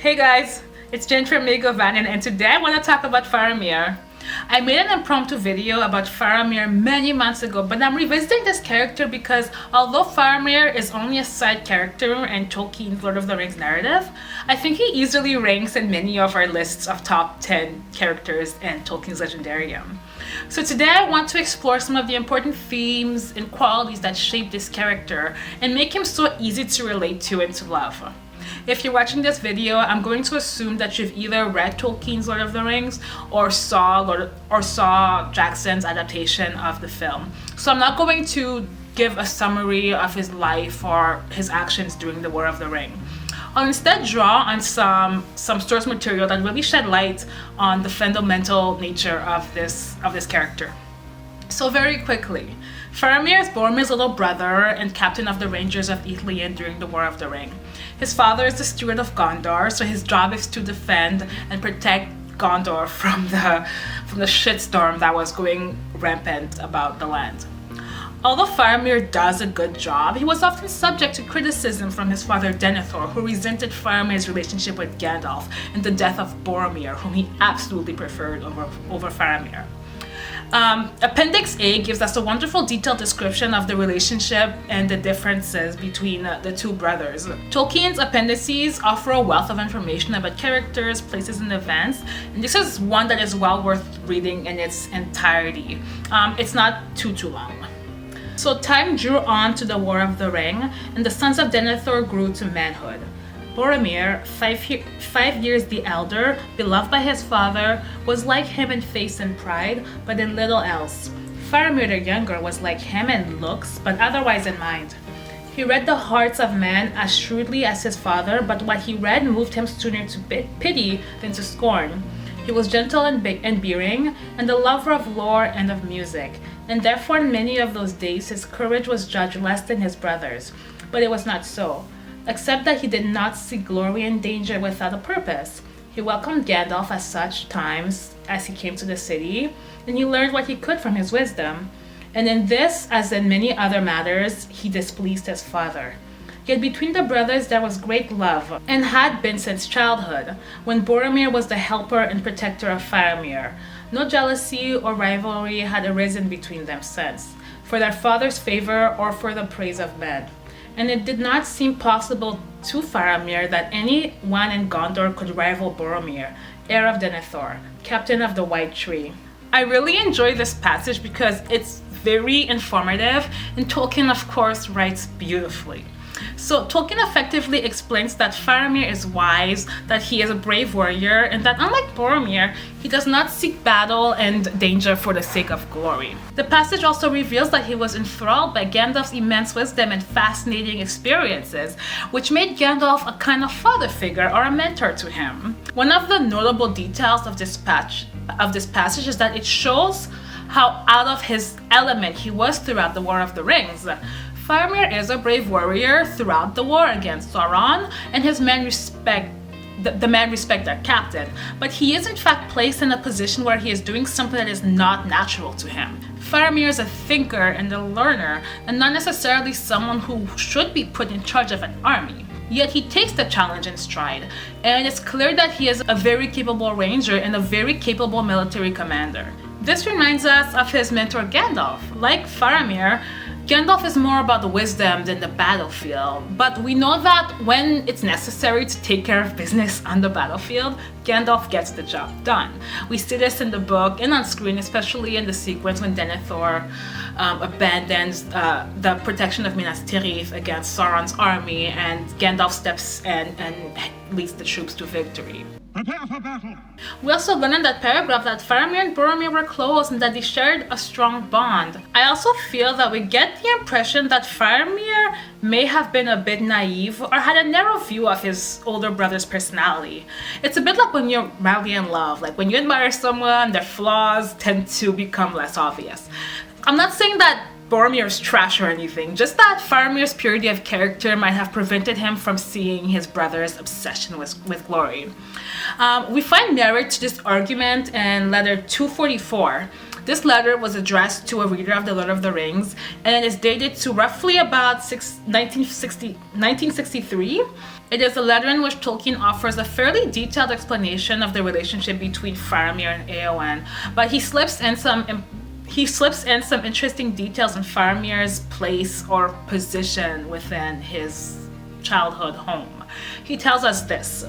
Hey guys, it's Jen from Megovan, and today I want to talk about Faramir. I made an impromptu video about Faramir many months ago, but I'm revisiting this character because although Faramir is only a side character in Tolkien's Lord of the Rings narrative, I think he easily ranks in many of our lists of top 10 characters in Tolkien's Legendarium. So today I want to explore some of the important themes and qualities that shape this character and make him so easy to relate to and to love. If you're watching this video, I'm going to assume that you've either read Tolkien's Lord of the Rings or saw Jackson's adaptation of the film. So I'm not going to give a summary of his life or his actions during the War of the Ring. I'll instead draw on some source material that really shed light on the fundamental nature of this character. So very quickly, Faramir is Boromir's little brother and captain of the Rangers of Ithilien during the War of the Ring. His father is the steward of Gondor, so his job is to defend and protect Gondor from the shitstorm that was going rampant about the land. Although Faramir does a good job, he was often subject to criticism from his father Denethor, who resented Faramir's relationship with Gandalf and the death of Boromir, whom he absolutely preferred over Faramir. Appendix A gives us a wonderful detailed description of the relationship and the differences between the two brothers. Tolkien's appendices offer a wealth of information about characters, places, and events, and this is one that is well worth reading in its entirety. It's not too long. So time drew on to the War of the Ring, and the sons of Denethor grew to manhood. Boromir, 5 years the elder, beloved by his father, was like him in face and pride, but in little else. Faramir the younger was like him in looks, but otherwise in mind. He read the hearts of men as shrewdly as his father, but what he read moved him sooner to pity than to scorn. He was gentle and bearing, and a lover of lore and of music, and therefore in many of those days his courage was judged less than his brothers. But it was not so. Except that he did not seek glory and danger without a purpose. He welcomed Gandalf at such times as he came to the city, and he learned what he could from his wisdom. And in this, as in many other matters, he displeased his father. Yet between the brothers there was great love, and had been since childhood, when Boromir was the helper and protector of Faramir. No jealousy or rivalry had arisen between them since, for their father's favor or for the praise of men. And it did not seem possible to Faramir that anyone in Gondor could rival Boromir, heir of Denethor, captain of the White Tree. I really enjoy this passage because it's very informative, and Tolkien, of course, writes beautifully. So Tolkien effectively explains that Faramir is wise, that he is a brave warrior, and that unlike Boromir, he does not seek battle and danger for the sake of glory. The passage also reveals that he was enthralled by Gandalf's immense wisdom and fascinating experiences, which made Gandalf a kind of father figure or a mentor to him. One of the notable details of this passage is that it shows how out of his element he was throughout the War of the Rings. Faramir is a brave warrior throughout the war against Sauron, and his men respect their captain, but he is in fact placed in a position where he is doing something that is not natural to him. Faramir is a thinker and a learner, and not necessarily someone who should be put in charge of an army. Yet he takes the challenge in stride, and it's clear that he is a very capable ranger and a very capable military commander. This reminds us of his mentor Gandalf. Like Faramir, Gandalf is more about the wisdom than the battlefield, but we know that when it's necessary to take care of business on the battlefield, Gandalf gets the job done. We see this in the book and on screen, especially in the sequence when Denethor abandons the protection of Minas Tirith against Sauron's army, and Gandalf steps in and leads the troops to victory. Prepare for battle! We also learn in that paragraph that Faramir and Boromir were close and that they shared a strong bond. I also feel that we get the impression that Faramir may have been a bit naive or had a narrow view of his older brother's personality. It's a bit like when you're madly in love, like when you admire someone, their flaws tend to become less obvious. I'm not saying that Boromir is trash or anything, just that Faramir's purity of character might have prevented him from seeing his brother's obsession with glory. We find merit to this argument in letter 244. This letter was addressed to a reader of The Lord of the Rings, and it is dated to roughly about 1963. It is a letter in which Tolkien offers a fairly detailed explanation of the relationship between Faramir and Eowyn, but he slips in some interesting details on Faramir's place or position within his childhood home. He tells us this: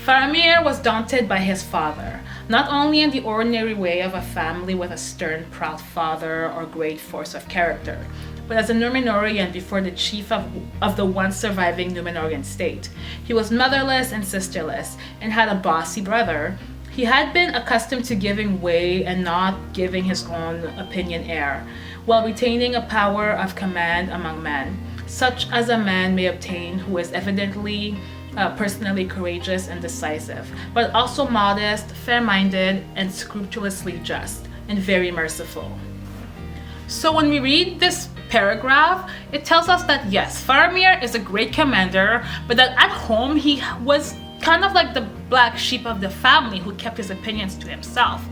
Faramir was daunted by his father, not only in the ordinary way of a family with a stern, proud father or great force of character, but as a Númenórean before the chief of the once surviving Númenórean state. He was motherless and sisterless, and had a bossy brother. He had been accustomed to giving way and not giving his own opinion air, while retaining a power of command among men, such as a man may obtain who is evidently personally courageous and decisive, but also modest, fair-minded, and scrupulously just, and very merciful. So when we read this paragraph, it tells us that yes, Faramir is a great commander, but that at home he was kind of like the black sheep of the family who kept his opinions to himself.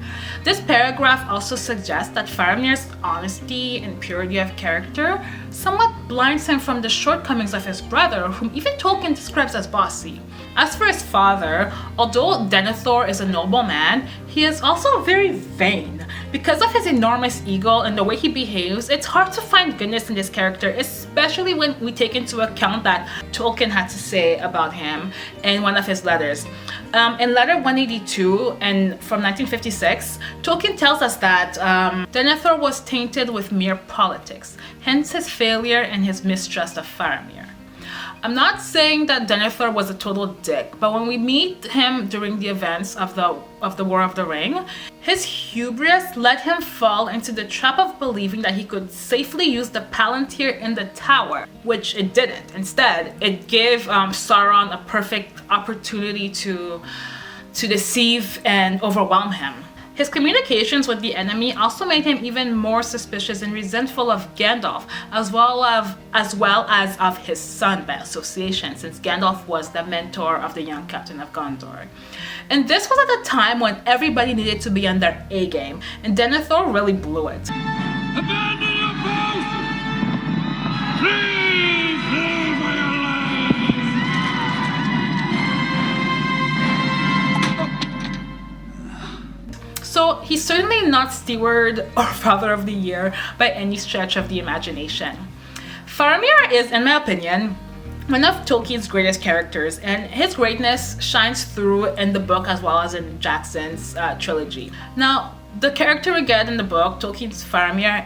This paragraph also suggests that Faramir's honesty and purity of character somewhat blinds him from the shortcomings of his brother, whom even Tolkien describes as bossy. As for his father, although Denethor is a noble man, he is also very vain. Because of his enormous ego and the way he behaves, it's hard to find goodness in this character, especially when we take into account that Tolkien had to say about him in one of his letters. In letter 182 and from 1956, Tolkien tells us that Denethor was tainted with mere politics, hence his failure and his mistrust of Faramir. I'm not saying that Denethor was a total dick, but when we meet him during the events of the War of the Ring, his hubris let him fall into the trap of believing that he could safely use the Palantir in the tower, which it didn't. Instead, it gave Sauron a perfect opportunity to deceive and overwhelm him. His communications with the enemy also made him even more suspicious and resentful of Gandalf, as well as of his son by association, since Gandalf was the mentor of the young captain of Gondor. And this was at a time when everybody needed to be on their A game, and Denethor really blew it. Abandon your post! Please leave for your lives! So he's certainly not steward or father of the year by any stretch of the imagination. Faramir is, in my opinion, one of Tolkien's greatest characters, and his greatness shines through in the book as well as in Jackson's trilogy. Now, the character we get in the book, Tolkien's Faramir,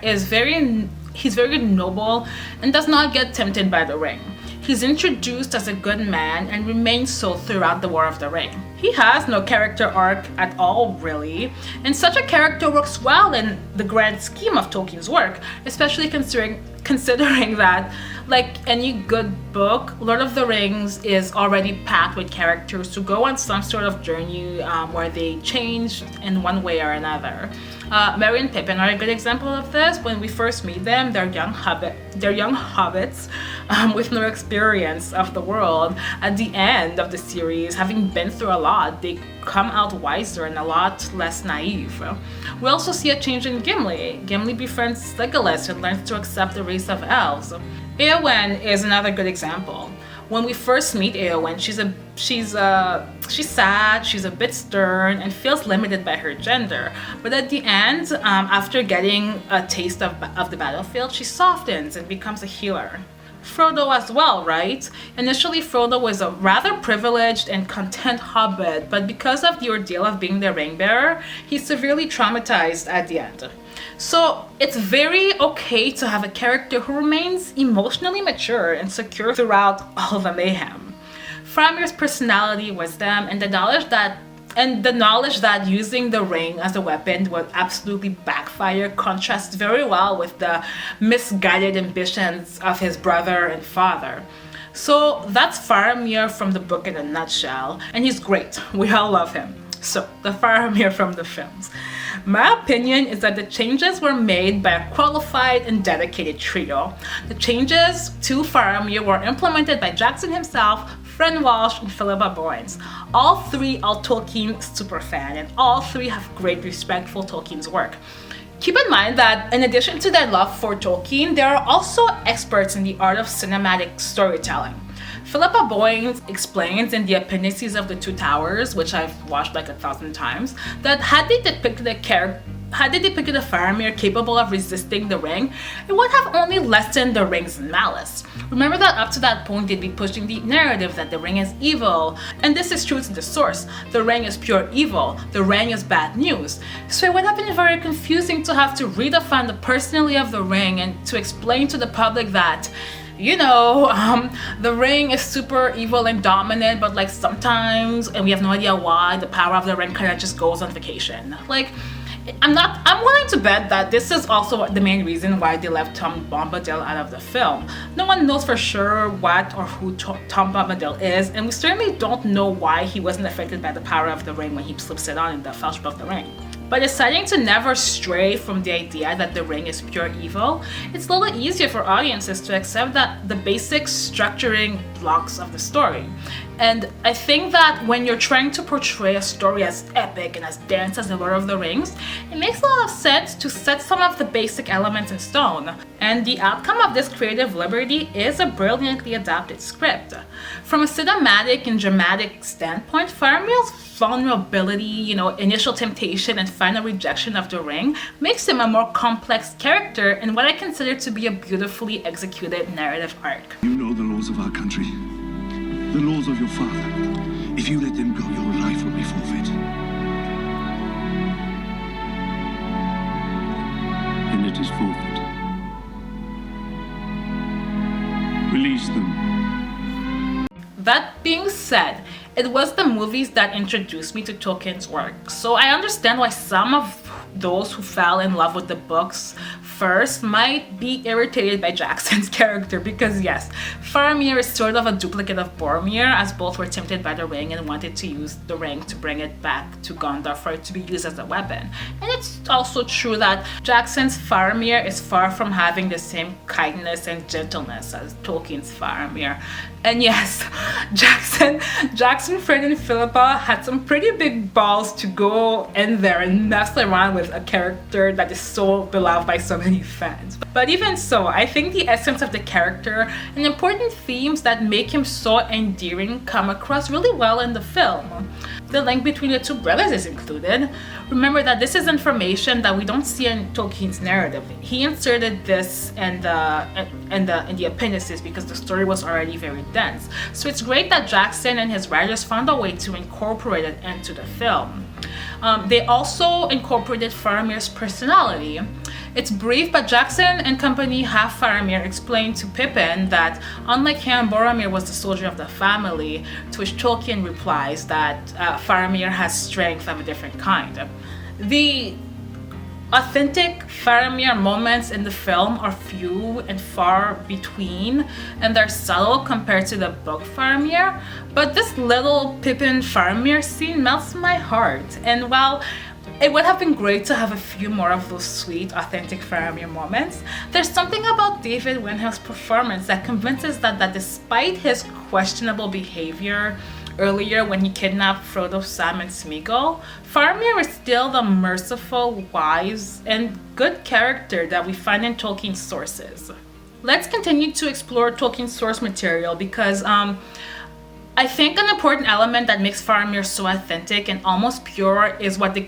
he's very noble and does not get tempted by the ring. He's introduced as a good man and remains so throughout the War of the Ring. He has no character arc at all, really, and such a character works well in the grand scheme of Tolkien's work, especially considering that, like any good book, Lord of the Rings is already packed with characters who go on some sort of journey where they change in one way or another. Merry and Pippin are a good example of this. When we first meet them, they're young hobbits with no experience of the world. At the end of the series, having been through a lot, they come out wiser and a lot less naive. We also see a change in Gimli. Gimli befriends Legolas and learns to accept the race of elves. Eowyn is another good example. When we first meet Eowyn, she's sad, she's a bit stern, and feels limited by her gender. But at the end, after getting a taste of the battlefield, she softens and becomes a healer. Frodo as well, right? Initially, Frodo was a rather privileged and content hobbit, but because of the ordeal of being the ring bearer, he's severely traumatized at the end. So it's very okay to have a character who remains emotionally mature and secure throughout all the mayhem. Faramir's personality, wisdom, and the knowledge that using the ring as a weapon would absolutely backfire contrasts very well with the misguided ambitions of his brother and father. So that's Faramir from the book in a nutshell, and he's great. We all love him. So, the Faramir from the films. My opinion is that the changes were made by a qualified and dedicated trio. The changes to Faramir were implemented by Jackson himself, Fran Walsh, and Philippa Boyens. All three are Tolkien superfan, and all three have great respect for Tolkien's work. Keep in mind that in addition to their love for Tolkien, they are also experts in the art of cinematic storytelling. Philippa Boyens explains in the appendices of The Two Towers, which I've watched like 1,000 times, that had they depicted a Faramir capable of resisting the ring, it would have only lessened the ring's malice. Remember that up to that point they'd be pushing the narrative that the ring is evil, and this is true to the source. The ring is pure evil, the ring is bad news. So it would have been very confusing to have to redefine the personality of the ring and to explain to the public that, you know, the ring is super evil and dominant, but like sometimes, and we have no idea why, the power of the ring kind of just goes on vacation. Like, I'm willing to bet that this is also the main reason why they left Tom Bombadil out of the film. No one knows for sure what or who Tom Bombadil is, and we certainly don't know why he wasn't affected by the power of the ring when he slips it on in the Fellowship of the Ring. By deciding to never stray from the idea that the ring is pure evil, it's a little easier for audiences to accept that the basic structuring blocks of the story. And I think that when you're trying to portray a story as epic and as dense as The Lord of the Rings, it makes a lot of sense to set some of the basic elements in stone. And the outcome of this creative liberty is a brilliantly adapted script. From a cinematic and dramatic standpoint, Faramir's vulnerability, initial temptation and final rejection of the ring makes him a more complex character in what I consider to be a beautifully executed narrative arc. You know the laws of our country, the laws of your father. If you let them go, your life will be forfeit. And it is forfeit. Release them. That being said, it was the movies that introduced me to Tolkien's work, so I understand why some of those who fell in love with the books first might be irritated by Jackson's character, because yes, Faramir is sort of a duplicate of Boromir, as both were tempted by the ring and wanted to use the ring to bring it back to Gondor for it to be used as a weapon. And it's also true that Jackson's Faramir is far from having the same kindness and gentleness as Tolkien's Faramir. And yes, Jackson, Fred, and Philippa had some pretty big balls to go in there and mess around with a character that is so beloved by so many fans. But even so, I think the essence of the character and important themes that make him so endearing come across really well in the film. The link between the two brothers is included. Remember that this is information that we don't see in Tolkien's narrative. He inserted this in the appendices because the story was already very dense. So it's great that Jackson and his writers found a way to incorporate it into the film. They also incorporated Faramir's personality. It's brief, but Jackson and company have Faramir explain to Pippin that unlike him, Boromir was the soldier of the family, to which Tolkien replies that Faramir has strength of a different kind. The authentic Faramir moments in the film are few and far between, and they're subtle compared to the book Faramir, but this little Pippin Faramir scene melts my heart. And while it would have been great to have a few more of those sweet, authentic Faramir moments, there's something about David Windhelm's performance that convinces that despite his questionable behavior earlier when he kidnapped Frodo, Sam, and Smeagol, Faramir is still the merciful, wise, and good character that we find in Tolkien's sources. Let's continue to explore Tolkien's source material because I think an important element that makes Faramir so authentic and almost pure is that the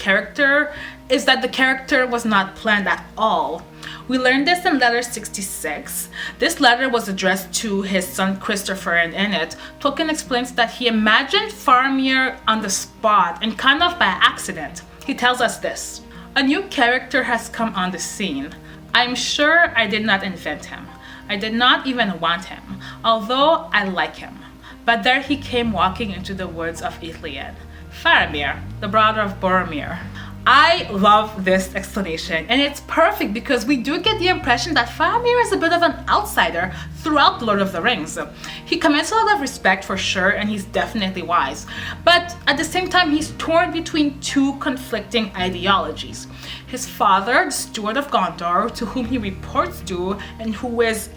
character was not planned at all. We learned this in letter 66. This letter was addressed to his son Christopher, and in it, Tolkien explains that he imagined Faramir on the spot and kind of by accident. He tells us this: "A new character has come on the scene. I'm sure I did not invent him. I did not even want him, although I like him. But there he came walking into the woods of Ithilien. Faramir, the brother of Boromir." I love this explanation, and it's perfect because we do get the impression that Faramir is a bit of an outsider throughout Lord of the Rings. He commands a lot of respect for sure, and he's definitely wise, but at the same time he's torn between two conflicting ideologies. His father, the Steward of Gondor, to whom he reports to and who is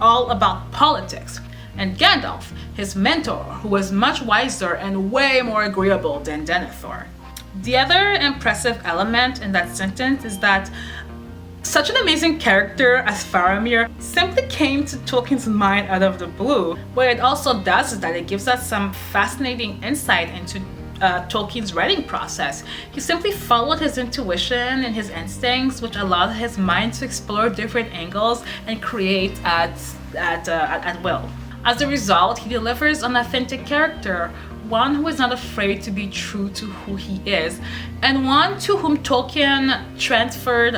all about politics, and Gandalf, his mentor, who was much wiser and way more agreeable than Denethor. The other impressive element in that sentence is that Such an amazing character as Faramir simply came to Tolkien's mind out of the blue. What it also does is that it gives us some fascinating insight into Tolkien's writing process. He simply followed his intuition and his instincts, which allowed his mind to explore different angles and create at will. As a result, he delivers an authentic character, one who is not afraid to be true to who he is, and one to whom Tolkien transferred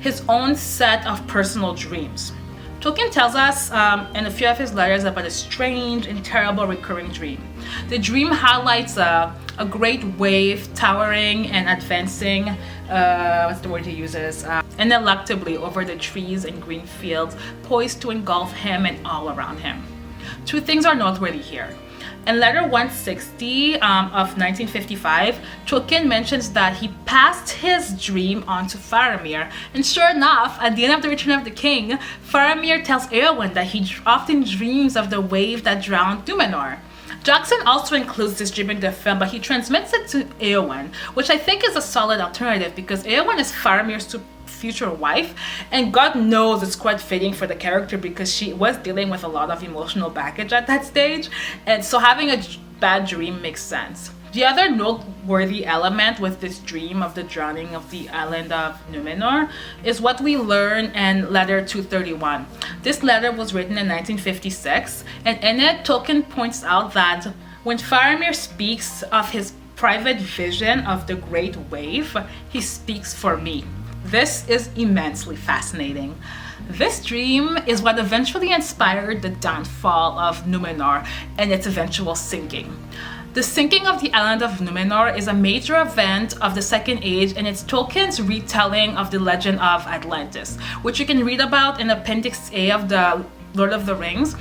his own set of personal dreams. Tolkien tells us in a few of his letters about a strange and terrible recurring dream. The dream highlights a great wave towering and advancing, what's the word he uses, ineluctably over the trees and green fields, poised to engulf him and all around him. Two things are noteworthy here. In letter 160 of 1955, Tolkien mentions that he passed his dream on to Faramir, and sure enough, at the end of the Return of the King, Faramir tells Eowyn that he often dreams of the wave that drowned Numenor. Jackson also includes this dream in the film, but he transmits it to Eowyn, which I think is a solid alternative because Eowyn is Faramir's future wife, and God knows it's quite fitting for the character because she was dealing with a lot of emotional baggage at that stage, and so having a bad dream makes sense. The other noteworthy element with this dream of the drowning of the island of Numenor is what we learn in letter 231. This letter was written in 1956, and in it Tolkien points out that when Faramir speaks of his private vision of the Great Wave, he speaks for me. This is immensely fascinating. This dream is what eventually inspired the downfall of Numenor and its eventual sinking. The sinking of the island of Numenor is a major event of the Second Age, and it's Tolkien's retelling of the legend of Atlantis, which you can read about in Appendix A of the Lord of the Rings,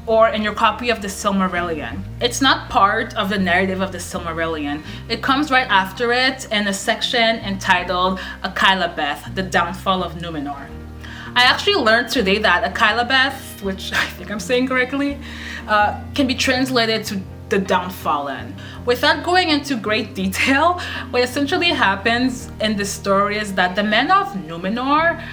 or in your copy of the Silmarillion. It's not part of the narrative of the Silmarillion. It comes right after it in a section entitled Akilabeth, the Downfall of Numenor. I actually learned today that Akilabeth, which I think I'm saying correctly, can be translated to the downfallen. Without going into great detail, what essentially happens in the story is that the men of Numenor,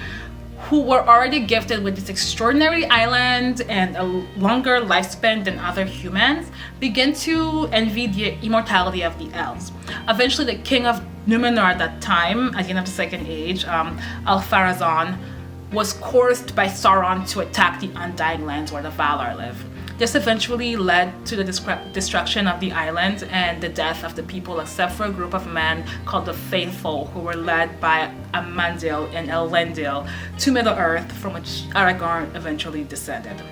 who were already gifted with this extraordinary island and a longer lifespan than other humans, begin to envy the immortality of the elves. Eventually, the king of Numenor at that time, at the end of the Second Age, Al-Pharazôn, was coerced by Sauron to attack the Undying Lands where the Valar live. This eventually led to the destruction of the island and the death of the people, except for a group of men called the Faithful, who were led by Amandil and Elendil to Middle-earth, from which Aragorn eventually descended.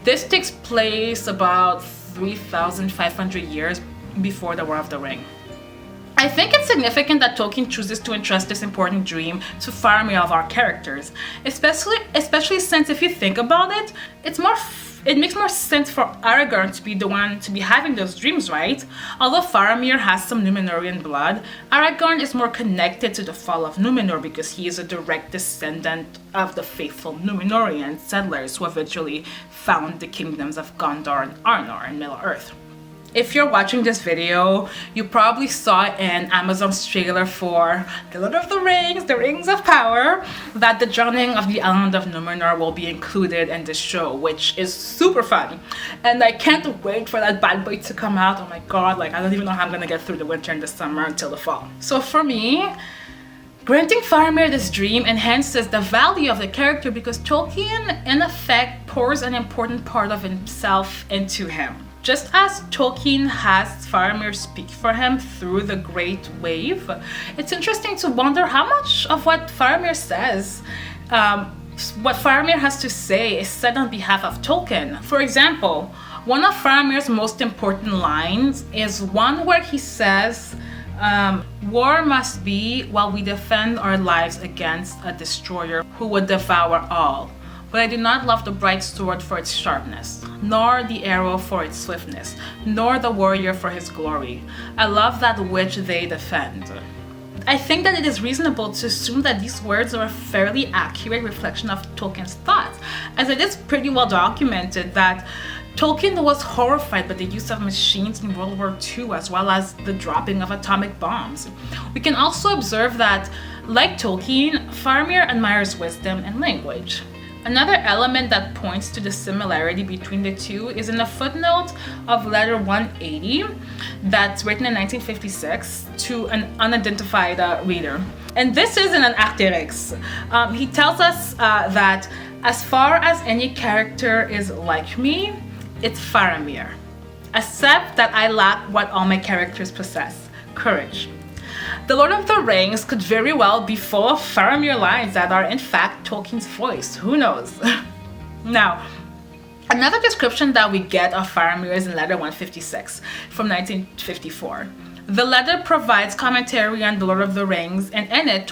This takes place about 3,500 years before the War of the Ring. I think it's significant that Tolkien chooses to entrust this important dream to Faramir of our characters, especially since if you think about it, it makes more sense for Aragorn to be the one to be having those dreams, right? Although Faramir has some Numenorian blood, Aragorn is more connected to the fall of Numenor because he is a direct descendant of the faithful Numenorian settlers who eventually found the kingdoms of Gondor and Arnor in Middle-earth. If you're watching this video, you probably saw in Amazon's trailer for The Lord of the Rings, The Rings of Power, that the drowning of the island of Numenor will be included in this show, which is super fun. And I can't wait for that bad boy to come out. Oh my god, I don't even know how I'm gonna get through the winter and the summer until the fall. So for me, granting Faramir this dream enhances the value of the character because Tolkien, in effect, pours an important part of himself into him. Just as Tolkien has Faramir speak for him through the Great Wave, it's interesting to wonder how much of what Faramir says, what Faramir has to say is said on behalf of Tolkien. For example, one of Faramir's most important lines is one where he says, war must be while we defend our lives against a destroyer who would devour all. But I do not love the bright sword for its sharpness, nor the arrow for its swiftness, nor the warrior for his glory. I love that which they defend. I think that it is reasonable to assume that these words are a fairly accurate reflection of Tolkien's thoughts, as it is pretty well documented that Tolkien was horrified by the use of machines in World War II, as well as the dropping of atomic bombs. We can also observe that, like Tolkien, Faramir admires wisdom and language. Another element that points to the similarity between the two is in a footnote of letter 180 that's written in 1956 to an unidentified reader. And this is in an asterisk. He tells us that as far as any character is like me, it's Faramir, except that I lack what all my characters possess: courage. The Lord of the Rings could very well be full of Faramir lines that are in fact Tolkien's voice. Who knows? Now, another description that we get of Faramir is in letter 156 from 1954. The letter provides commentary on The Lord of the Rings, and in it,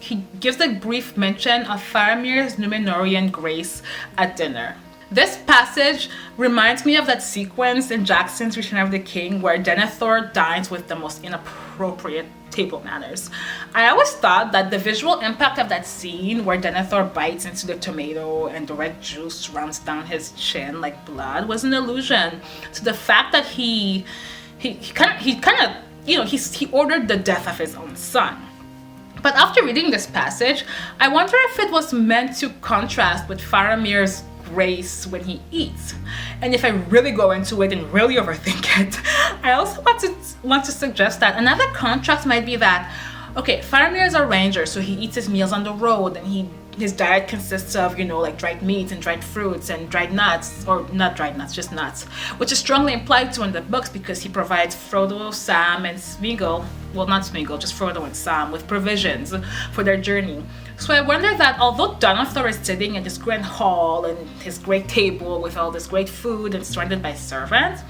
he gives a brief mention of Faramir's Númenórean grace at dinner. This passage reminds me of that sequence in Jackson's Return of the King where Denethor dines with the most inappropriate table manners. I always thought that the visual impact of that scene where Denethor bites into the tomato and the red juice runs down his chin like blood was an allusion to the fact that he ordered the death of his own son. But after reading this passage, I wonder if it was meant to contrast with Faramir's grace when he eats. And if I really go into it and really overthink it, I also want to suggest that another contrast might be that, okay, Faramir is a ranger, so he eats his meals on the road, and his diet consists of, like dried meats and dried fruits and dried nuts, or not dried nuts, just nuts, which is strongly implied to in the books because he provides Frodo, Sam, and Smeagol, well, not Smeagol, just Frodo and Sam, with provisions for their journey. So I wonder that although Denethor is sitting in this grand hall and his great table with all this great food and surrounded by servants,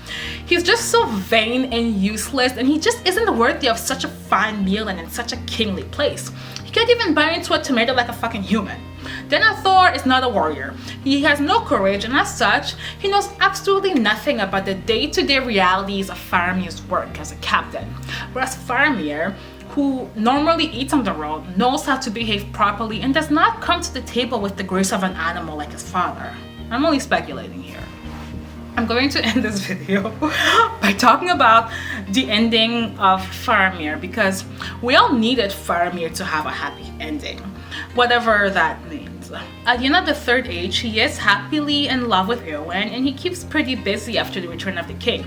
he's just so vain and useless, and he just isn't worthy of such a fine meal and in such a kingly place. He can't even bite into a tomato like a fucking human. Denethor is not a warrior. He has no courage, and as such, he knows absolutely nothing about the day-to-day realities of Faramir's work as a captain. Whereas Faramir, who normally eats on the road, knows how to behave properly and does not come to the table with the grace of an animal like his father. I'm only speculating here. I'm going to end this video by talking about the ending of Faramir, because we all needed Faramir to have a happy ending, whatever that means. At the end of the Third Age, he is happily in love with Eowyn, and he keeps pretty busy after the Return of the King.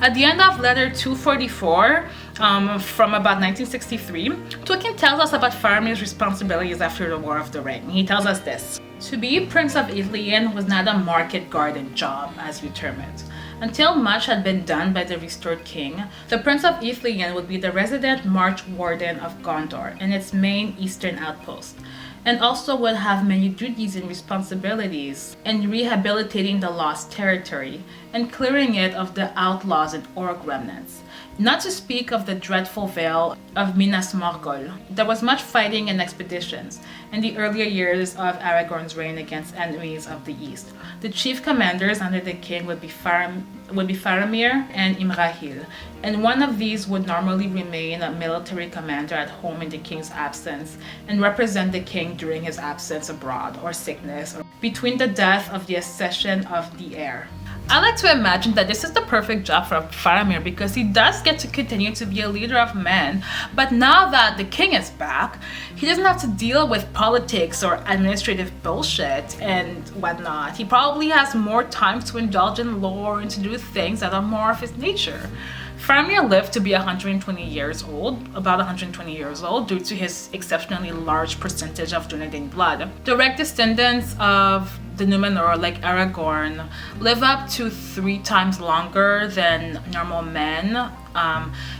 At the end of letter 244, from about 1963, Tolkien tells us about Faramir's responsibilities after the War of the Ring. He tells us this: to be Prince of Ithilien was not a market garden job, as you term it. Until much had been done by the restored king, the Prince of Ithilien would be the resident March Warden of Gondor and its main eastern outpost, and also would have many duties and responsibilities in rehabilitating the lost territory and clearing it of the outlaws and orc remnants. Not to speak of the dreadful Vale of Minas Morgul. There was much fighting and expeditions in the earlier years of Aragorn's reign against enemies of the east. The chief commanders under the king would be Faramir and Imrahil, and one of these would normally remain a military commander at home in the king's absence and represent the king during his absence abroad or sickness or between the death of the accession of the heir. I like to imagine that this is the perfect job for Faramir because he does get to continue to be a leader of men, but now that the king is back, he doesn't have to deal with politics or administrative bullshit and whatnot. He probably has more time to indulge in lore and to do things that are more of his nature. Faramir lived to be 120 years old, about 120 years old, due to his exceptionally large percentage of Dunedain blood. Direct descendants of the Númenor, like Aragorn, live up to 3 times longer than normal men,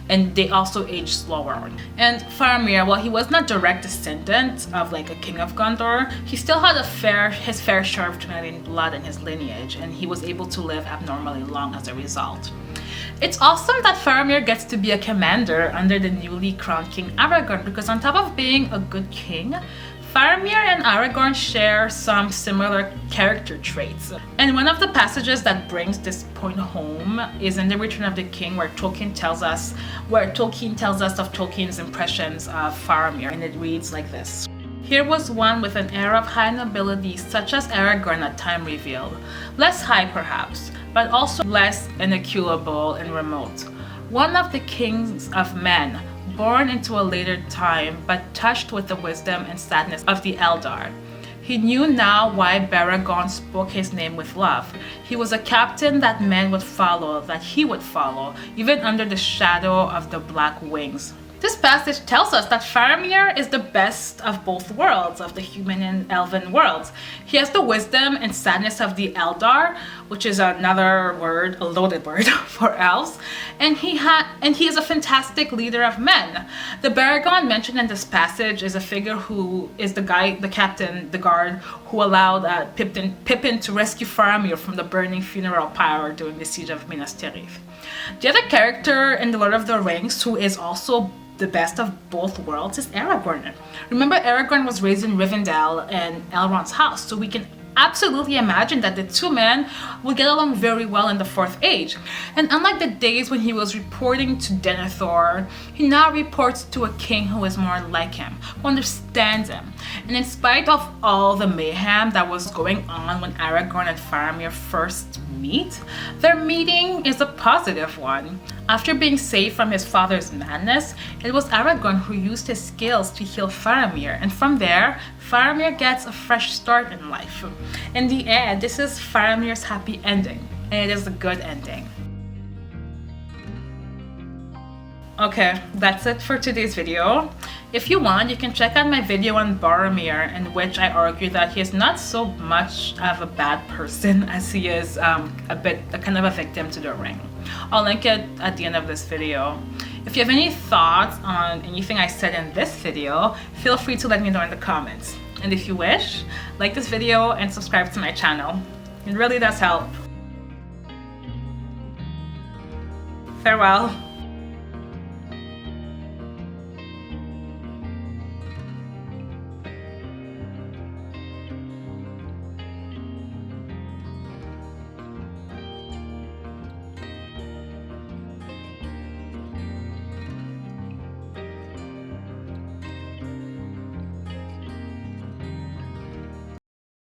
and they also age slower. And Faramir, while he was not direct descendant of like a king of Gondor, he still had his fair share of Dunedain blood in his lineage, and he was able to live abnormally long as a result. It's awesome that Faramir gets to be a commander under the newly crowned King Aragorn, because on top of being a good king, Faramir and Aragorn share some similar character traits. And one of the passages that brings this point home is in The Return of the King, where Tolkien tells us of Tolkien's impressions of Faramir, and it reads like this. Here was one with an air of high nobility such as Aragorn at time revealed. Less high perhaps, but also less incalculable and remote. One of the kings of men, born into a later time, but touched with the wisdom and sadness of the Eldar. He knew now why Baragon spoke his name with love. He was a captain that men would follow, that he would follow, even under the shadow of the Black Wings. This passage tells us that Faramir is the best of both worlds, of the human and elven worlds. He has the wisdom and sadness of the Eldar, which is another word, a loaded word for elves, and he is a fantastic leader of men. The Baragon mentioned in this passage is a figure who is the captain, the guard, who allowed Pippin to rescue Faramir from the burning funeral pyre during the siege of Minas Tirith. The other character in The Lord of the Rings who is also the best of both worlds is Aragorn. Remember, Aragorn was raised in Rivendell and Elrond's house, so we can absolutely imagine that the two men would get along very well in the Fourth Age. And unlike the days when he was reporting to Denethor, he now reports to a king who is more like him, who understands him. And in spite of all the mayhem that was going on when Aragorn and Faramir first meet, their meeting is a positive one. After being saved from his father's madness, it was Aragorn who used his skills to heal Faramir, and from there, Faramir gets a fresh start in life. In the end, this is Faramir's happy ending, and it is a good ending. Okay, that's it for today's video. If you want, you can check out my video on Boromir, in which I argue that he is not so much of a bad person as he is a kind of a victim to the ring. I'll link it at the end of this video. If you have any thoughts on anything I said in this video, feel free to let me know in the comments. And if you wish, like this video and subscribe to my channel. It really does help. Farewell.